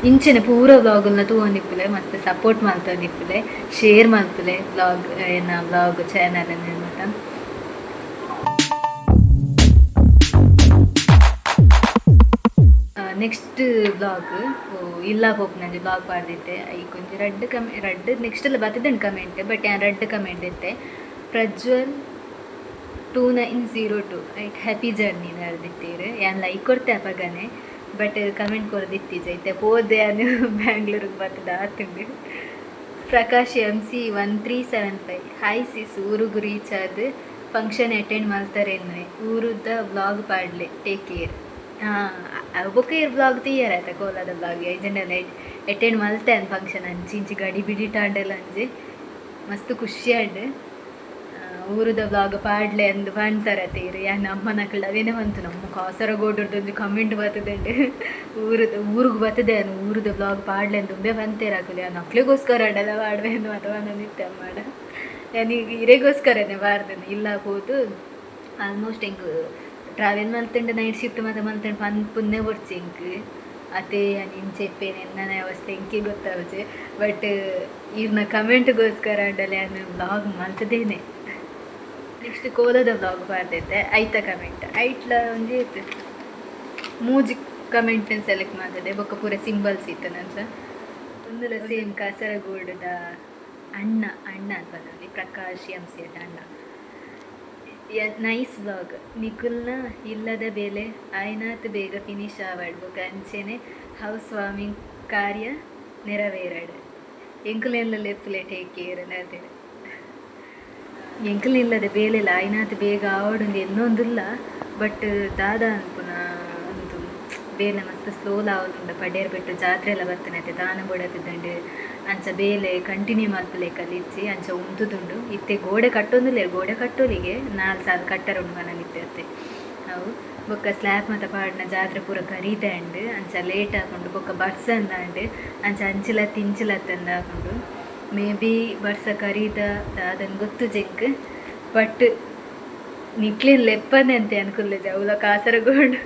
ಇಂಚಿನ ಪೂರ ವ್ಲಾಗ್ನ ತೂವೊಂದಿಪ್ಪುಲೆ ಮಸ್ತ್ ಸಪೋರ್ಟ್ ಮಲ್ತೊಂದಿಪ್ಪುಲೆ ಶೇರ್ ಮಲ್ಪುಲೆ ವ್ಲಾಗ್ ವ್ಲಾಗ್ ಚಾನಲ್ ಮತ ನೆಕ್ಸ್ಟ್ ವ್ಲಾಗ್ ಇಲ್ಲ ಹೋಪ್ ನಂಗೆ ವ್ಲಾಗ್ ಪಾಡ್ದಿತ್ತೆ ಈ ಕೊಂಚ ರಡ್ಡ್ ನೆಕ್ಸ್ಟ್ ಎಲ್ಲ ಬರ್ತದೇನು ಕಮೆಂಟ್ ಬಟ್ ಯಾನ್ ರಡ್ಡ್ ಕಮೆಂಟ್ ಇತ್ತೆ ಪ್ರಜ್ವಲ್ 2902 ರೈಟ್ ಹ್ಯಾಪಿ ಜರ್ನಿ ನಡೆದಿತ್ತೀರು ಯಾನ್ ಲೈಕ್ ಕೊಡ್ತೆ ಅಪಗನೆ ಬಟ್ ಕಮೆಂಟ್ ಕೊಡ್ದಿತ್ತೀಜ ಐತೆ ಹೋದೆ ಅದು ಬ್ಯಾಂಗ್ಳೂರಿಗೆ ಬರ್ತದ ಆತುಂಡು ಪ್ರಕಾಶ್ MC 1375 ಹಾಯ್ ಸಿಸ್ ಊರುಗು ರೀಚ್ ಆದ ಫಂಕ್ಷನ್ ಅಟೆಂಡ್ ಮಾಡ್ತಾರೇನು ಊರುದ ವ್ಲಾಗ್ ಪಾಡ್ಲೆ ಟೇಕ್ ಕೇರ್ ಬೊಕ್ಕ ವ್ಲಾಗ್ ತೀಯರ್ ಆಯ್ತಾ ಕೋಲಾದ ವ್ಲಾಗ್ ಏಜೆಂಡೆಲ್ಲ ಅಟೆಂಡ್ ಮಲ್ತೆ ಅನ್ ಫಂಕ್ಷನ್ ಅಂಚಿ ಇಂಚಿ ಗಡಿ ಬಿಡಿ ಟಾಂಡೆಲ್ಲ ಅಂಜಿ ಮಸ್ತ್ ಖುಷಿ ಆಡ್ ಊರದ ವ್ಲಾಗ್ ಪಾಡ್ಲೆ ಅಂದು ಪಣ್ತಾರೆ ತೀರು ಯಾನ್ ಅಮ್ಮ ನಕಲ್ ಅವೇನೇ ಬಂತು ನಮ್ಮ ಕಾಸರಗೋಡ್ರದ್ದು ಕಮೆಂಟ್ ಬರ್ತದಂಡು ಊರಿಗೆ ಬರ್ತದೆ ಅನ್ನು ಊರದ ವ್ಲಾಗ್ ಪಾಡ್ಲೆ ಅಂತ ತುಂಬೆ ಬಂತೇರಾಕಲಿ ಆ ಮಕ್ಳಿಗೋಸ್ಕರ ಅಡ್ಡೆಲ್ಲ ಪಾಡ್ವೆ ಅಂದು ಅಥವಾ ನಿತ್ಯ ಮಾಡ ನನಗೆ ಇರೆಗೋಸ್ಕರನೇ ಬಾರ್ದೇನೆ ಇಲ್ಲ ಹೋದು ಆಲ್ಮೋಸ್ಟ್ ಹೆಂಗೆ ಟ್ರಾವೆಲ್ ಮಲ್ತಂಡು ನೈಟ್ ಶಿಫ್ಟ್ ಮತ್ತೆ ಮಲ್ತಂಡು ಪನ್ಪುನ್ನೆ ಬರ್ಚಿ ಇಂಕ್ ಅದೇ ನೀನು ಚೆಪ್ಪೇನೆ ನನ್ನ ಅವಸ್ಥೆ ಇಂಕಿ ಗೊತ್ತಾವಜೆ ಬಟ್ ಇವ್ರನ್ನ ಕಮೆಂಟ್ಗೋಸ್ಕರ ಅಡ್ಡಲೆ ನಾನು ವ್ಲಾಗ್ ಮಲ್ತದೇನೆ ನೆಕ್ಸ್ಟ್ ಕೋಲದ ವ್ಲಾಗ್ ಪಾಡ್ದೈತೆ ಐತ ಕಮೆಂಟ್ ಐಟ್ಲ ಒಂದು ಇತ್ತು ಮೂಜಿ ಕಮೆಂಟ್ನ ಸೆಲೆಕ್ಟ್ ಮಾಡಿದೆ ಬೊಕ್ಕ ಪೂರ ಸಿಂಬಲ್ಸ್ ಇತ್ತು ನನ್ನ ಒಂದಲ್ಲ ಸೇಮ್ ಕಾಸರಗೋಡದ ಅಣ್ಣ ಅಂತ ಬಂದಿ ಪ್ರಕಾಶ್ MC ಅಣ್ಣ ನೈಸ್ ವ್ಲಾಗ್ ನಿಖುಲ್ನ ಇಲ್ಲದ ಬೆಲೆ ಆಯ್ನಾತ್ ಬೇಗ ಫಿನಿಶ್ ಆವಾಡ್ಬೇಕು ಅಂಚೆನೆ ಹೌಸ್ ವಾರ್ಮಿಂಗ್ ಕಾರ್ಯ ನೆರವೇರಾಡು ಎಂಕುಲೆಲ್ಲ ಲೆಪ್ಪಲೆ ಟೇಕ್ ಕೇರ್ ಅಂತೇಳಿ ಎಂಕಲಿಲ್ಲದ ಬೇಲೆಲ್ಲ ಆಯ್ನಾತ್ ಬೇಗ ಆವಡುಂದು ಇನ್ನೊಂದಿಲ್ಲ ಬಟ್ ದಾದ ಅನ್ಪುನ ಒಂದು ಬೇಲೆ ಮಸ್ತ್ ಸ್ಲೋಲ್ ಆವದುಂಡ ಪಡೇರ್ ಬಿಟ್ಟು ಜಾತ್ರೆ ಎಲ್ಲ ಬರ್ತನೈತೆ ದಾನ ಕೊಡತಿದ್ದಂಡು ಅಂಚ ಬೇಲೆ ಕಂಟಿನ್ಯೂ ಮಲ್ಪಲೆ ಕಲಿಚ್ಚಿ ಅಂಚ ಉಂತುದುಂಡು ಇತ್ತೆ ಗೋಡೆ ಕಟ್ಟೊಂದಿಲ್ಲ ಗೋಡೆ ಕಟ್ಟೋಲಿಗೆ 4 ಸಾಲ ಕಟ್ಟರ ಉಂಡು ಮನಗಿತ್ತೆ ಅತ್ತೆ ಅವು ಬೊಕ್ಕ ಸ್ಲ್ಯಾಬ್ ಮತ್ತು ಪಾಡಿನ ಜಾತ್ರೆ ಪೂರ ಕರೀದಂಡು ಅಂಚ ಲೇಟ್ ಹಾಕೊಂಡು ಬೊಕ್ಕ ಬರ್ಸ ಅಂದಾಂಡು ಅಂಚ ಅಂಚಿಲತ್ತು ಇಂಚಿಲತ್ತಂದು ಹಾಕೊಂಡು ಮೇ ಬಿ ಬರ್ಸ ಕರೀದ ಅದನ್ನು ಗೊತ್ತು ಜೆಂಕ್ ಬಟ್ ನಿಕ್ಲಿನ ಲೆಪ್ಪನೆ ಅಂತ ಅನ್ಕೊಲ್ಲ ಜೌಲ ಕಾಸರಗೋಡು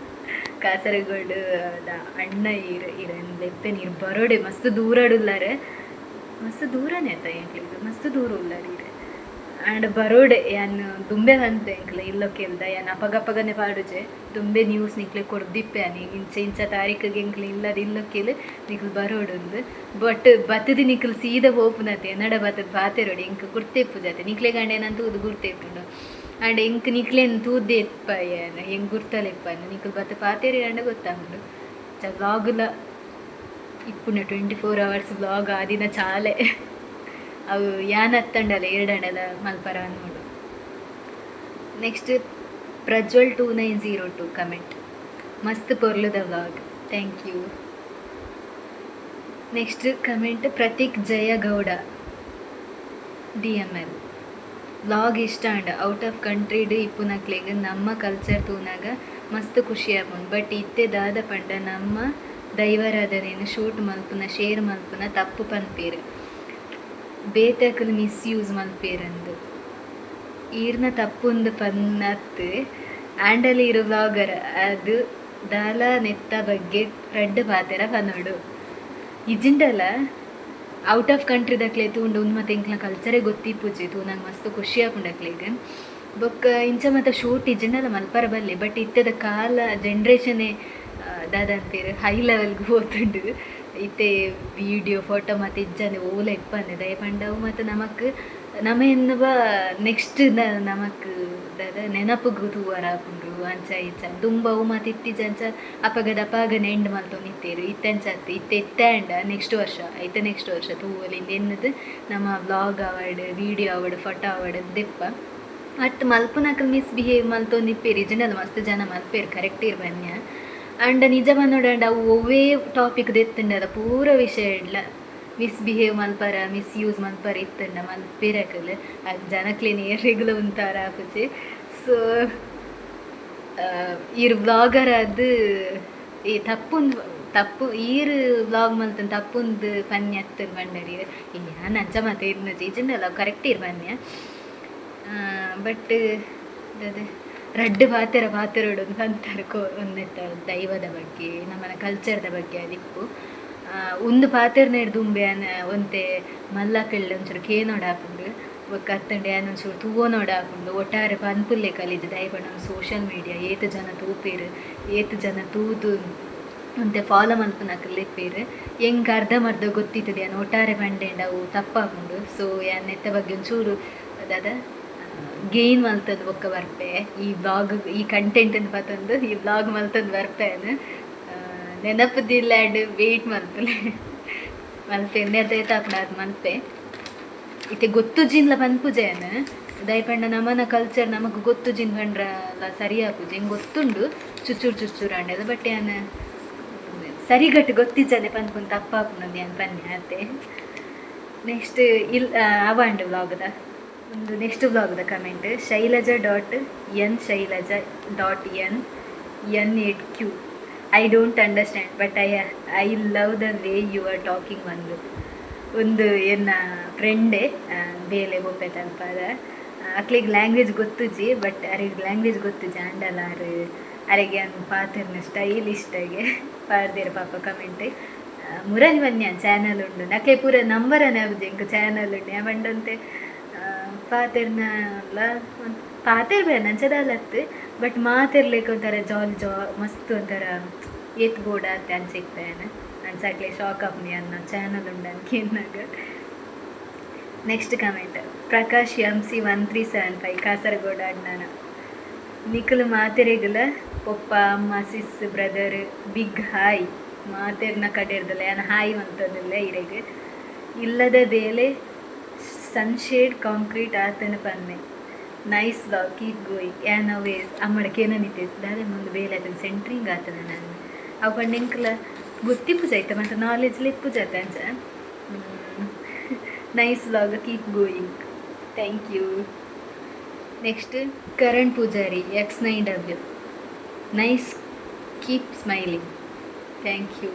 ಅಣ್ಣ ಇರನ್ ಲೆಪ್ಪೆ ನೀರು ಬರೋಡೆ ಮಸ್ತ್ ದೂರ ಆಡುಲ್ಲಾರೆ ಮಸ್ತ್ ದೂರನೇ ಆಯ್ತಾ ಎಂಕ್ಲಿಗೆ ಮಸ್ತ್ ದೂರ ಉಳ್ಳಾರ ಇರೆ ಆಂಡ್ ಬರೋಡೆ ಯಾನ್ ದುಂಬೆ ಅಂತೆ ಎಂಕ್ಲ ಇಲ್ಲೋ ಕೇಳ್ದ ಯಾನ್ ಅಪಗಪಗನೆ ಪಾಡುಜೆ ದುಂಬೆ ನ್ಯೂಸ್ ನಿಕ್ಲೆ ಕೊಡ್ದಿಪ್ಪೆ ಅನಿ ಇಂಚ ತಾರೀಕಿಗೆ ಎಂಕ್ಲೆ ಇಲ್ಲದ ಇಲ್ಲೋ ಕೇಳಿ ನಿಕ್ಲು ಬರೋಡೊಂದು ಬಟ್ ಬತ್ತದಿ ನಿಕ್ಲು ಸೀದಾ ಹೋಪುನತೆ ನಡ ಬತ್ತದ ಪಾತೆರೋಡಿ ಎಂಕ್ ಗುರ್ತೇಪ್ಪು ಜತೆ ನಿಕ್ಲೆ ಗಂಡ ಏನಂತ ಅದು ಗುರ್ತೇಪ್ಪುಂಡು ಆಂಡ್ ಎಂಕ್ ನಿಕ್ಲೇನು ತೂದ್ದೆ ಎಪ್ಪ ಏನ ಹೆಂಗೆ ಗುರ್ತಲೆಪ್ಪ ನಿಕ್ಲು ಬತ್ತ ಪಾತೇರಿ ಗಂಡ ಗೊತ್ತಾಗುಂಡು ವ್ಲಾಗ್ಲ ಇಪ್ಪುನ 24 hours ವ್ಲಾಗ್ ಆದಿನ ಚಾಲೆ ಅವು ಯಾನ್ ಹತ್ತಂಡಲ್ಲ 2 ಅಂಡಲ ಮಲ್ಪರ ನೋಡು ನೆಕ್ಸ್ಟ್ ಪ್ರಜ್ವಲ್ 2902 ಕಮೆಂಟ್ ಮಸ್ತ್ ಪೊರ್ಲುದ vlog thank you next comment Prateek Jayagowda DML vlog ಇಷ್ಟ ಅಂಡ ಔಟ್ ಆಫ್ ಕಂಟ್ರಿಡ್ ಇಪ್ಪುನಕ್ಲೆಗ್ ನಮ್ಮ ಕಲ್ಚರ್ ತೂನಾಗ ಮಸ್ತ್ ಖುಷಿ ಆಪುಂಡು ಬಟ್ ಇತ್ತೆ ದಾದ ಪಂಡ ನಮ್ಮ ದೈವರಾದನೇನು ಶೂಟ್ ಮಲ್ಪುನ ಶೇರ್ ಮಲ್ಪುನ ತಪ್ಪು ಪನ್ಪೇರು ಬೇತಕಲು ಮಿಸ್ಯೂಸ್ ಮಲ್ಪೇರಂದು ಈರ್ನ ತಪ್ಪುಂದು ಪನ್ನತ್ತು ಆ್ಯಂಡಲ್ಲಿ ಇರೋ ವ್ಲಾಗರ್ ಅದು ದಾಲ ನೆತ್ತ ಬಗ್ಗೆ ರೆಡ್ ಪಾತೆರ ಪನ್ನೋಡು ಇಜಿಂಡಲ್ಲ ಔಟ್ ಆಫ್ ಕಂಟ್ರಿದಕ್ಲೆ ತೂಂಡು ಒಂದು ಮತ್ತೆ ಎಂಕ್ಲ ಕಲ್ಚರೇ ಗೊತ್ತಿಪ್ಪುಜಿ ತೂ ನಂಗೆ ಮಸ್ತ್ ಖುಷಿ ಆಪುಂಡಕ್ಲೆಗ್ ಬೊಕ್ಕ ಇಂಚ ಮತ್ತು ಶೂಟ್ ಇಜಿಂಡಲ್ಲ ಮಲ್ಪರ ಬಲ್ಲೆ ಬಟ್ ಇತ್ತದ ಕಾಲ ಜನ್ರೇಷನೇ ದಾದಂತೇರು ಹೈ ಲೆವೆಲ್ಗೆ ಹೋತುಂಡು ಇತ್ತೆ ವಿಡಿಯೋ ಫೋಟೋ ಮತ್ತು ಇಜ್ಜಂದೆ ಓಲ ಇಪ್ಪಂದೆ ದಯ ಪಂಡವು ಮತ್ತು ನಮ್ಮ ಎನ್ನುವ ನೆಕ್ಸ್ಟ್ ನಮಕ್ ನೆನಪುಗು ತೂವರ ಹಾಕೊಂಡ್ರು ಅಂಚ ಇಚ್ಚ ದುಂಬವು ಮತ್ತು ಇತ್ತೀಚಂಚ ಅಪಗನ ಎಂಡ್ ಮಲ್ತು ನಿತ್ತೇರು ಇತ್ತಂಚತ್ತು ಎತ್ತಾಂಡ ನೆಕ್ಸ್ಟ್ ವರ್ಷ ತೂವಲಿಂದ ಎನ್ನದು ನಮ್ಮ vlog award video award photo award ದೆಪ್ಪ ಅಟ್ ಮಲ್ಪುನಕಲ್ ಮಿಸ್ಬಿಹೇವ್ ಮಲ್ತೊಂದಿಪ್ಪೇರು ಜನಲ್ಲ ಮಸ್ತ್ ಜನ ಮಲ್ಪೇರು ಕರೆಕ್ಟ್ ಇರ್ಬನ್ಯ ಅಂಡ್ ನಿಜ ಬಂದೋಡಂಡ ಅವು ಒವ್ವೇ ಟಾಪಿಕ್ ಎತ್ತಂಡ ಪೂರ ವಿಷಯ ಇಡ್ಲ ಮಿಸ್ಬಿಹೇವ್ ಮಲ್ಪರ ಮಿಸ್ಯೂಸ್ ಮಲ್ಪರ ಇತ್ತಂಡ ಮಲ್ಪೇರಕಲ್ ಅದು ಜನಕ್ಲೇನೆ ರೆಗ್ಯುಲರ್ ಉಂತಾರ ಆಪುಜಿ ಸೊ ಈರ್ ವ್ಲಾಗರ್ ಅದು ಈ ತಪ್ಪು ಈರು ವ್ಲಾಗ್ ಮಲ್ತನ ತಪ್ಪುಂದು ಪನ್ಯ ಹತ್ತರು ಬಂಡರಿ ನಾನು ಅಂಚ ಮತ್ತೆ ಇರ್ನ ಈಜಂಡಲ್ಲ ಕರೆಕ್ಟ್ ಇರ್ಬನ್ಯ ಬಟ್ ಅದೇ ರಡ್ಡು ಪಾತೆರೋಡು ಅಂತಾರೆ ಒಂದೆತ್ತ ದೈವದ ಬಗ್ಗೆ ನಮ್ಮನ ಕಲ್ಚರ್ದ ಬಗ್ಗೆ ಅದಿಪ್ಪು ಒಂದು ಪಾತೆರ್ನೇಡು ದುಂಬೆ ಒಂತೆ ಮಲ್ಲಕಳ್ಳ ಒಂಚೂರು ಕೇನೋಡು ಹಾಕೊಂಡು ಒಕ್ಕ ಅತ್ತಂಡೆ ಒಂಚೂರು ತೂವೋನೋಡು ಹಾಕೊಂಡು ಒಟ್ಟಾರೆ ಪನ್ಪುಲ್ಲೆ ಕಲಿದು ದಯಪಂಡ ಸೋಷಿಯಲ್ ಮೀಡಿಯಾ ಏತು ಜನ ತೂಪೇರು ಏತು ಜನ ತೂದು ಅಂತೆ ಫಾಲೋ ಮಲ್ಪುನಕಲ್ಲೆಪ್ಪೇರು ಹೆಂಗೆ ಅರ್ಧಮರ್ಧ ಗೊತ್ತಿತ್ತದೆ ಅನ್ನ ಒಟ್ಟಾರೆ ಪಂಡೆಂಡು ಅವು ತಪ್ಪಾಕೊಂಡು. ಸೊ ಎತ್ತ ಬಗ್ಗೆ ಒಂಚೂರು ಅದಾದ ಗೇನ್ ಮಲ್ತದ್ದು ಬೊಕ್ಕ ಬರ್ಪೆ ಈ ಬ್ಲಾಗ್ ಈ ಕಂಟೆಂಟನ್ನು ಪತ್ತಂದು ಈ ಬ್ಲಾಗ್ ಮಲ್ತದ್ದು ಬರ್ಪೆ ನೆನಪದಿಲ್ಲ ಆ್ಯಂಡ್ ವೆಯ್ಟ್ ಮಲ್ಪಲೆ ಮಲ್ಪೆ ನೆರ್ದೈತಾಪಣ ಅದು ಮಲ್ಪೆ ಇತ್ತೆ ಗೊತ್ತುಜಿನ್ಲ ಪನ್ಪುಜೆಯನ್ ದಯಪಂಡ ನಮ್ಮನ ಕಲ್ಚರ್ ನಮಗೆ ಗೊತ್ತುಜಿನ್ ಪಂಡ್ರಲ್ಲ ಸರಿಯಾಪುಜಿ ಹಿಂಗೆ ಗೊತ್ತುಂಡು ಚುಚ್ಚೂರು ಚುಚ್ಚೂರು ಅಂಡದು ಬಟ್ ಏನು ಸರಿಗಟ್ಟು ಗೊತ್ತಿಜ್ಜನೆ ಪನ್ಪುನ್ ತಪ್ಪಾಪುನಂದು ಏನು ಪನ್ನೆ ಅತ್ತೆ. ನೆಕ್ಸ್ಟ್ ಅವಾಂಡ್ ವ್ಲಾಗ್ದ ಒಂದು ನೆಕ್ಸ್ಟ್ ವ್ಲಾಗ್ದ comment shailaja.n.n8q I don't understand but I love the way you are talking ಒಂದು ಎನ್ನ ಫ್ರೆಂಡೇ ಬೇಲೆ ಬೊಪ್ಪೆ ತಲ್ಪದ ಅಕ್ಲಿಗೆ ಲ್ಯಾಂಗ್ವೇಜ್ ಗೊತ್ತುಜಿ ಬಟ್ ಅರಿಗೆ ಲ್ಯಾಂಗ್ವೇಜ್ ಗೊತ್ತುಜಿ ಅಂಡಲಾರು ಅರಿಗೆ ಒಂದು ಪಾತ್ರನ ಸ್ಟೈಲ್ ಇಷ್ಟಾಗೆ ಪಾಡ್ದೇರ ಪಾಪ ಕಮೆಂಟ್ ಮುರಳಿ ಬನ್ನಿ ಚಾನಲ್ ಉಂಡು ನಕ್ಕೆ ಪೂರ ನಂಬರನೇ ಆಗುದು ಎಂಕ ಚಾನಲ್ ಉಂಡು ಯಾವಂಡಂತೆ ಪಾತೆರ್ನಲ್ಲ ಪಾತೆರ್ ಬೇಡ ನಂಚದಲ್ಲತ್ತು ಬಟ್ ಮಾತಿರ್ಲಿಕ್ಕೆ ಒಂಥರ ಜಾಲಿ ಮಸ್ತ್ ಒಂಥರ ಏತ್ ಬೋಡ ಅಂತ ಅನ್ಸಿಕ್ತೇನೆ ಅನ್ಸಕ್ಲೆ ಶಾಕ್ ಆಪ್ನಿ ಅನ್ನ ಚಾನಲ್ ಉಂಡು ಅನ್ಕಿನ್ನಾಗ. Next comment Prakash MC1375 Kasaragod ಅಣ್ಣನ ನಿಖಲ್ ಮಾತೆರೆಗಲ ಪಪ್ಪ ಅಮ್ಮ ಸಿಸ್ ಬ್ರದರ್ ಬಿಗ್ ಹಾಯ್ ಮಾತೆರ್ನ ಕಡೆರ್ದಲ್ಲ ಏನು ಹಾಯ್ ಅಂತದಿಲ್ಲ ಇರೆಗೆ ಇಲ್ಲದ ಬೇಲೆ ಸನ್ಶೇಡ್ ಕಾಂಕ್ರೀಟ್ ಆತನ ಪನ್ನೆ ನೈಸ್ ವ್ಲಾಗ್ ಕೀಪ್ ಗೋಯಿಂಗ್ ಏನು ವೇಸ್ ಅಮ್ಮಡಕೇನ ನಿಂತೇಸ್ ದಾರೆ ಮುಂದೆ ಬೇಲೆ ಅದನ್ನು ಸೆಂಟ್ರಿಂಗ್ ಆತದ ನಾನು ಅವು ಪಂಡ ಎಂಕಲ ಗೊತ್ತಿಪ್ಪು ಜಾಯ್ತ ಮತ್ತು ನಾಲೆಜ್ಲ ಇಪ್ಪು ಜಾತ ಅಂಚ nice vlog keep going thank you. Next Karan Pujari X9W nice keep smiling thank you.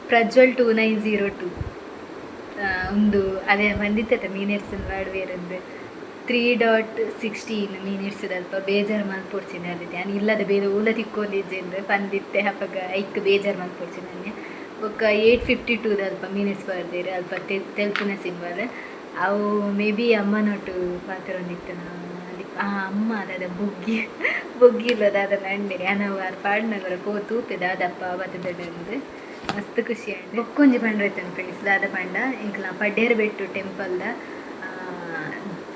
Prajwal 2902 ಒಂದು ಅದೇ ಬಂದಿತ್ತ ಮೀನಿರ್ಸನ್ ವಾಡ್ವೇರಂದು 3.16 ಮೀನಿರ್ಸದ ಅಲ್ಪ ಬೇಜಾರು ಮಲ್ಪೊಡ್ಸಿನ ಅಲ್ಲಿದ್ದೆ ನಾನು ಇಲ್ಲದ ಬೇರೆ ಓಲ ತಿಕ್ಕೊಂಡಿದ್ದೆ ಬಂದಿತ್ತೆ ಹಬ್ಬಗ ಐಕ್ ಬೇಜಾರು ಮಲ್ಪೊಡ್ಸಿನ ನನಗೆ ಒಕ್ಕ 852 ಅಲ್ಪ ಮೀನಿರ್ಸ್ ಬರ್ದೇರಿ ಅಲ್ಪ ತೆಲ್ಪುನ ಸಿಂಬಲ್ ಅವು ಮೇ ಬಿ ಅಮ್ಮನೊಟ್ಟು ಪಾತ್ರ ಒಂದಿತ್ತು ಅಲ್ಲಿ ಅಮ್ಮ ಅದಾದ ಬೊಗ್ಗಿ ಇಲ್ಲದ ಅದನ್ನು ಅಂಡೇರಿ ಅನವಾರು ಪಾಡ್ನಗರ ತೂಪೆ ದಾದಪ್ಪ ಬತ್ತದೊಂದು ಮಸ್ತ್ ಖುಷಿ ಆಂಡ್ ಬೊಕ್ಕೊಂಜಿ ಪಂಡ್ರೈತನ ಫ್ರೆಂಡ್ಸ್ ದಾದ ಪಂಡ ಇಂಕ್ಲ ಪಡ್ಡೇರಬೆಟ್ಟು ಟೆಂಪಲ್ದ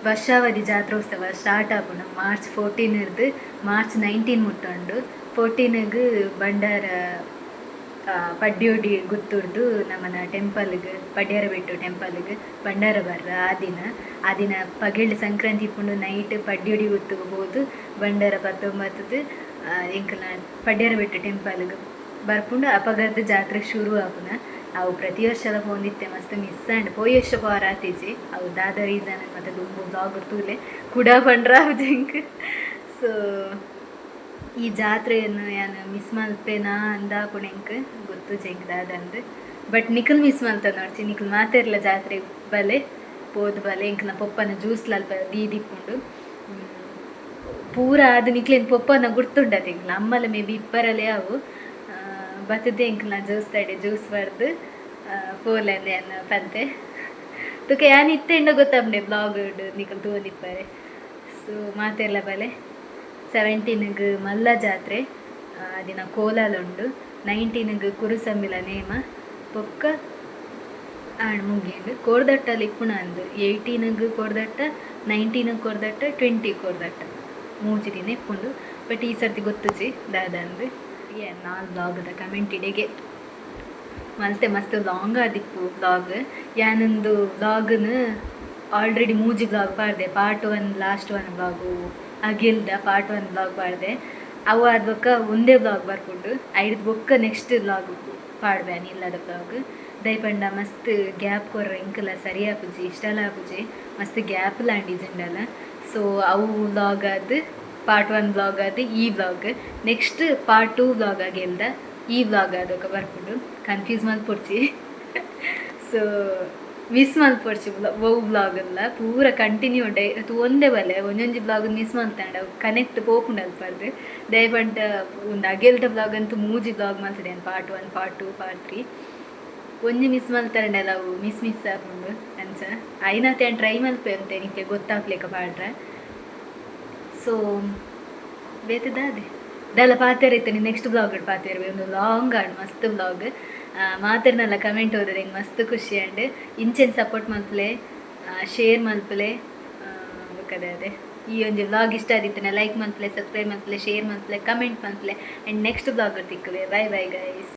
ವರ್ಷಾವಧಿ ಜಾತ್ರೋತ್ಸವ ಸ್ಟಾರ್ಟ್ ಆಪುಂಡು March 14 March 19 ಮುಟ್ಟಂಡು 14 ಬಂಡಾರ ಪಡ್ಯೋಡಿ ಗುತ್ತುರ್ದು ನಮ್ಮನ ಟೆಂಪಲ್ಗೆ ಪಡ್ಯಾರಬೆಟ್ಟು ಟೆಂಪಲ್ಗೆ ಬಂಡಾರ ಬರ್ರ ಆ ದಿನ ಪಗೆಳ್ಳು ಸಂಕ್ರಾಂತಿ ಇಪ್ಪುಂಡು ನೈಟ್ ಪಡ್ಯೋಡಿ ಗುತ್ತುಗೆ ಹೋದು ಬಂಡಾರ 19 ಎಂಕಲ್ನ ಪಡ್ಯಾರಬೆಟ್ಟು ಟೆಂಪಲ್ಗೆ ಬರ್ಪುಂಡು ಅಪಗರ್ದ ಜಾತ್ರೆ ಶುರು ಆಪುನ ಅವು ಪ್ರತಿ ವರ್ಷದ ಹೋಗಿತ್ತೆ ಮಸ್ತ್ ಮಿಸ್ ಆ್ಯಂಡ್ ಪೋಯಶ ಪವರ್ ಆತೀಜಿ ಅವು ದಾದ ರೀಸನ್ ಮತ್ತು ದುಂಬು ಬ್ಲಾಗ್ ತೂಲೆ ಕೂಡ ಪಂಡ್ರ ಜಿಂಕ್. ಸೊ ಈ ಜಾತ್ರೆಯನ್ನು ಏನು ಮಿಸ್ ಮಲ್ಪೇನಾ ಅಂದಾಪುಣ ಎಂಕ್ ಗೊತ್ತು ಜಂಕ್ ದಾದಂದು ಬಟ್ ನಿಖಲ್ ಮಿಸ್ ಮಲ್ತ ನೋಡ್ತಿ ನಿಖಲ್ ಮಾತಾಡ್ಲ ಜಾತ್ರೆ ಬಲೆ ಪೋದು ಬಲೆ ಎಂಕ್ ನಾ ಪಪ್ಪನ ಜ್ಯೂಸ್ಲ ಅಲ್ಪ ದೀದಿಪ್ಪುಂಡು ಪೂರ ಅದು ನಿಕ್ಲೇನು ಪಪ್ಪನ ಗುರ್ತುಂಡತ್ತೆ ಎಂಕ್ಲ ಅಮ್ಮಲ ಮೇ ಬಿ ಇಪ್ಪರಲ್ಲೇ ಅವು ಬತ್ತದ್ದೆ ಎಂಕ್ಲ ಜ್ಯೂಸ್ ಬರ್ದು ಪೋಲಂದೆ ಅನ್ನ ಪಂತೆ ತುಕೆ ಯಾನ್ ಇತ್ತೆಂಡ ಗೊತ್ತಂಡೆ ಬ್ಲಾಗ್ ನಿಖಲ್ ತೋದಿಪ್ಪರೆ. ಸೊ ಮಾತೆರ್ಲ ಬಲೆ 17 ಮಲ್ಲ ಜಾತ್ರೆ ದಿನ ಕೋಲಾಲುಂಡು 19 ಕುರುಸಂಬಿಲ ನೇಮ ಪೊಕ್ಕ ಮುಗಿಂಡು ಕೋರ್ದಟ್ಟಲ್ಲಿ ಇಪ್ಪುಣ ಅಂದು 18 ಕೋರ್ದಟ್ಟ 19 ಕೋರ್ದಟ್ಟ 20 ಕೋರ್ದಟ್ಟ 3 ದಿನ ಇಪ್ಪುಂಡು ಬಟ್ ಈ ಸರ್ತಿ ಗೊತ್ತುಜಿ ದಾದಂದು ನಾಲ್ ಬ್ಲಾಗ್ದ ಕಮೆಂಟ್ ಇಡೆಗೆ ಮಲ್ತೆ ಮಸ್ತ್ ಲಾಂಗ್ ಆದಿಪ್ಪು ಬ್ಲಾಗ್ ಯಾನೊಂದು ಬ್ಲಾಗ್ನ ಆಲ್ರೆಡಿ 3 ಬ್ಲಾಗ್ ಪಾಡ್ದೆ ಪಾರ್ಟ್ 1 ಲಾಸ್ಟ್ 1 ಬ್ಲಾಗು ಅಗಿಲ್ದ ಪಾರ್ಟ್ 1 ಬ್ಲಾಗ್ ಪಾಡ್ದೆ ಅವು ಆದ್ಬೊಕ್ಕ ಒಂದೇ ಬ್ಲಾಗ್ ಬರ್ಕೊಂಡು ಐದು ಬೊಕ್ಕ ನೆಕ್ಸ್ಟ್ ಬ್ಲಾಗ್ ಪಾಡ್ಬೇನು ಇಲ್ಲದ ಬ್ಲಾಗ್ ದಯಪಂಡ ಮಸ್ತ್ ಗ್ಯಾಪ್ ಕೊರ್ರ ಇಂಕಲ ಸರಿಯಾಪುಜಿ ಇಷ್ಟಲ ಆಪುಜಿ ಮಸ್ತ್ ಗ್ಯಾಪ್ ಲಾಂಡಿಜಿಂಡಲ್ಲ. ಸೊ ಅವು ಬ್ಲಾಗ್ ಅದು ಪಾರ್ಟ್ 1 ಬ್ಲಾಗ್ ಅದು ಈ ಬ್ಲಾಗ್ ನೆಕ್ಸ್ಟ್ ಪಾರ್ಟ್ 2 ಬ್ಲಾಗ್ ಆಗಿಲ್ದ ಈ ಬ್ಲಾಗ್ ಅದಕ್ಕೆ ಬರ್ಕೊಂಡು ಕನ್ಫ್ಯೂಸ್ ಮಲ್ಪೊಡ್ಸಿ. ಸೊ ಮಿಸ್ ಮಲ್ಪೊಡ್ಸಿ ಬ್ಲಾಗ್ ಅಲ್ಲ ಪೂರ ಕಂಟಿನ್ಯೂ ಒಂದೇ ಬಲೆ ಒಂದೊಂದು ಬ್ಲಾಗ್ ಮಿಸ್ ಮಲ್ತಾಂಡ ಕನೆಕ್ಟ್ ಪೋಪುಂಡು ಅಲ್ಪಾರ್ದು ದಯಪಂಡ ಒಂದು ಅಗೆಲ್ದ ಬ್ಲಾಗ್ ಅಂತೂ 3 ಬ್ಲಾಗ್ ಮಲ್ತದೆ ಪಾರ್ಟ್ 1 ಪಾರ್ಟ್ 2 ಪಾರ್ಟ್ 3 ಒಂಜಿ ಮಿಸ್ ಮಲ್ತಾರಂಡಲ್ಲ ಅವು ಮಿಸ್ ಆಪುಂಡು ಅಂಚ ಐನತ್ತೆ ಟ್ರೈ ಮಲ್ಪೆ ಅಂತ ನಿಕ್ಕೆ ಗೊತ್ತಾಗ್ಲಿಕ್ಕೆ ಪಾಡ್ರೆ. ಸೊ ಬೇತದ ಅದೇ ಇದೆಲ್ಲ ಪಾತೇರೈತೆ ನೆಕ್ಸ್ಟ್ ಬ್ಲಾಗ್ ಪಾತೇರ್ವೆ ಒಂದು ಲಾಂಗ್ ಆಡು ಮಸ್ತ್ ಬ್ಲಾಗ್ ಮಾತಿರ್ನಲ್ಲ ಕಮೆಂಟ್ ಓದಿದ್ರೆ ಹೆಂಗೆ ಮಸ್ತ್ ಖುಷಿ ಆಂಡ್ ಇಂಚೆನ್ ಸಪೋರ್ಟ್ ಮಲ್ಪಲೆ ಶೇರ್ ಮಲ್ಪಲೆ ಬೇಕಾದ್ರೆ ಅದೇ ಈ ಒಂದು ಬ್ಲಾಗ್ ಇಷ್ಟ ಆದಿತ್ತನ ಲೈಕ್ ಮಲ್ಪಲೆ ಸಬ್ಸ್ಕ್ರೈಬ್ ಮಲ್ಪಲೆ ಶೇರ್ ಮಲ್ಪಲೆ ಕಮೆಂಟ್ ಮಲ್ಪಲೆ ಆ್ಯಂಡ್ ನೆಕ್ಸ್ಟ್ ಬ್ಲಾಗ್ ತಿಕ್ಕುವೆ. Bye bye guys.